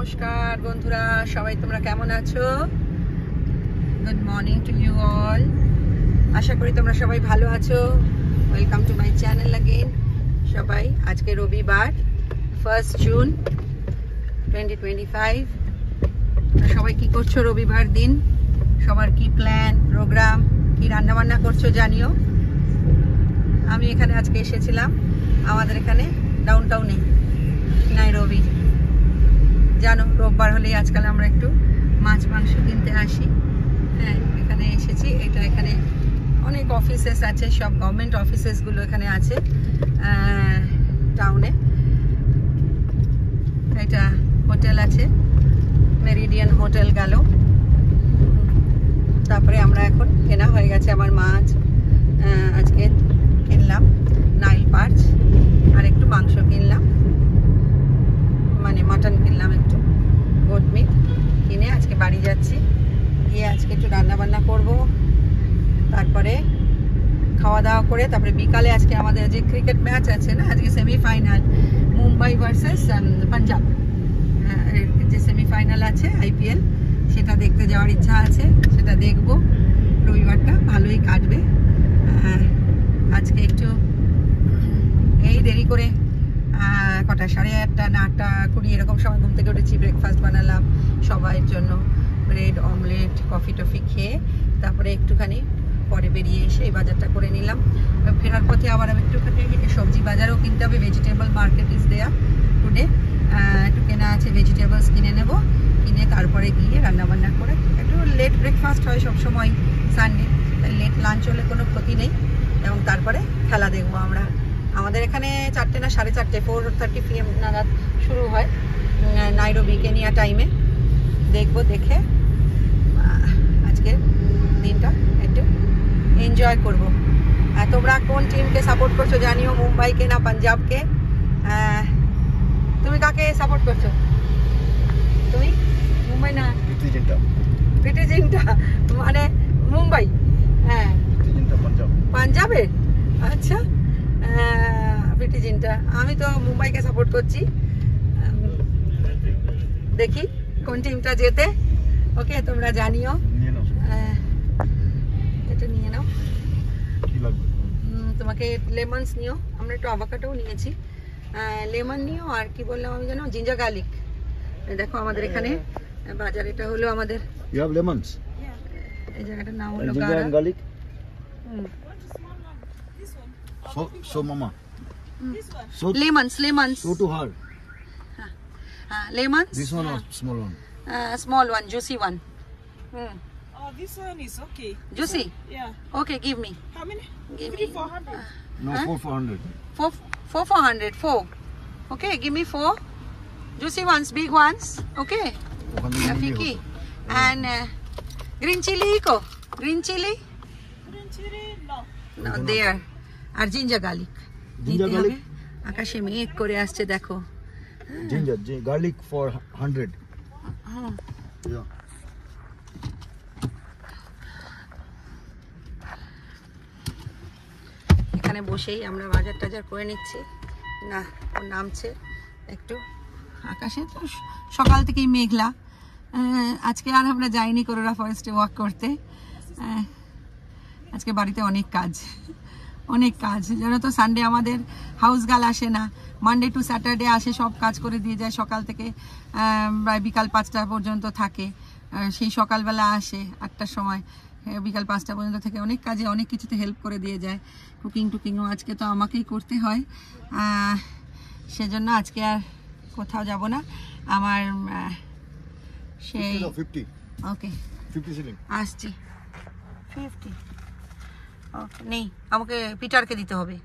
নমস্কার বন্ধুরা, সবাই তোমরা কেমন আছো? Good morning to you all. আশা করি তোমরা সবাই ভালো আছো। Welcome to my channel again. সবাই আজকে রবিবার 1 জুন 2025। সবাই কি করছো রবিবার দিন? সবার কি প্ল্যান, প্রোগ্রাম, কি রান্না বান্না করছো জানিও। আমি এখানে আজকে এসেছিলাম আমাদের এখানে ডাউনটাউনে নাইরোবি। জানো রোববার হলেই আজকাল আমরা একটু মাছ মাংস কিনতে আসি। হ্যাঁ, এখানে এসেছি। এখানে অনেক অফিসেস আছে, সব গভর্নমেন্ট অফিসেসগুলো এখানে আছে টাউনে। এটা হোটেল আছে, মেরিডিয়ান হোটেল গেল। তারপরে আমরা এখন কেনা হয়ে গেছে আমার মাছ। আজকে কিনলাম নাইল পার্চ আর একটু মাংস কিনলাম, মানে মাটন কিনলাম, একটু গোট মিট কিনে আজকে বাড়ি যাচ্ছি। গিয়ে আজকে একটু রান্না বান্না করব, তারপরে খাওয়া দাওয়া করে তারপরে বিকালে আজকে আমাদের যে ক্রিকেট ম্যাচ আছে না, আজকে সেমিফাইনাল মুম্বাই ভার্সেস পাঞ্জাব, যে সেমিফাইনাল আছে আইপিএল, সেটা দেখতে যাওয়ার ইচ্ছা আছে। সেটা দেখব। রবিবারটা ভালোই কাটবে। আজকে একটু এই দেরি করে কটা 8:30 না 8:20 এরকম সময় ঘুম থেকে উঠেছি। ব্রেকফাস্ট বানালাম সবাইয়ের জন্য, ব্রেড অমলেট কফি টফি খেয়ে তারপরে একটুখানি পরে বেরিয়ে এসে এই বাজারটা করে নিলাম। ফেরার পথে আবার আমি একটুখানি সবজি বাজারও কিনতে হবে। ভেজিটেবল মার্কেট ইজ দেয়া টুডে। একটু কেনা আছে, ভেজিটেবলস কিনে নেব। কিনে তারপরে গিয়ে রান্নাবান্না করে, একটু লেট ব্রেকফাস্ট হয় সবসময় সানডে, লেট লাঞ্চ হলে কোনো ক্ষতি নেই। এবং তারপরে খেলা দেখবো আমরা। আমাদের এখানে 4টে না 4:30 4:30 PM নাগাদ শুরু হয় নাইরোবি কেনিয়া টাইমে। দেখবো, দেখে আজকে দিনটা একটু এনজয় করব। আর তোমরা কোন টিমকে সাপোর্ট করছো জানিও, মুম্বাইকে না পাঞ্জাবকে? তুমি কাকে সাপোর্ট করছো? তুমি মুম্বাই না পিটিজিংটা মানে মুম্বাই? হ্যাঁ, পাঞ্জাবে। আচ্ছা, পিটিজিংটা। আমি তো মুম্বাইকে সাপোর্ট করছি। দেখি কোন টিমটা জেতে। ওকে, তোমরা জানিও। এটা নিয়ে নাও। তোমাকে লেমনস নিও। আমরা একটু আভোকাডোও নিয়েছি। লেমন নিও। আর কি বললাম আমি জানো, জিঞ্জার গার্লিক। দেখো আমাদের এখানে বাজার, এটা হলো আমাদের লেমনস। এই জায়গাটার নাম হলো garlic. So mama. So lemons. So to her. Lemons. This one or small one? Small one, juicy one. Oh, this one is okay. Juicy? Yeah. Okay, give me. How many? Give 3 me. 400. No, 400. 400. 4. Okay, give me 4. Juicy ones, big ones. Okay. Fiki. And green chili ko. Green chili? Green chili? No. No, there. আর ginger garlic. Ginger garlic? আকাশে মেঘ করে আসছে দেখো। Ginger garlic for 100. Yeah. এখানে বসেই আমরা বাজার টাজার করে নিচ্ছি। না, ও নামছে একটু। আকাশে তো সকাল থেকেই মেঘলা। আজকে আর আমরা যাইনি করোনা ফরেস্টে ওয়াক করতে। আজকে বাড়িতে অনেক কাজ জানো তো। সানডে আমাদের হাউস গার্ল আসে না, মানডে টু স্যাটারডে আসে, সব কাজ করে দিয়ে যায়। সকাল থেকে প্রায় বিকাল 5টা পর্যন্ত থাকে। সেই সকালবেলা আসে 8টার সময়, বিকাল 5টা পর্যন্ত থেকে অনেক কাজে অনেক কিছুতে হেল্প করে দিয়ে যায়। কুকিংও আজকে তো আমাকেই করতে হয়। সেজন্য আজকে আর কোথাও যাব না। আমার সেই 50. ওকে 50 shilling. আসছি। 50 ওকে, নেই, আমাকে পিটারকে দিতে হবে।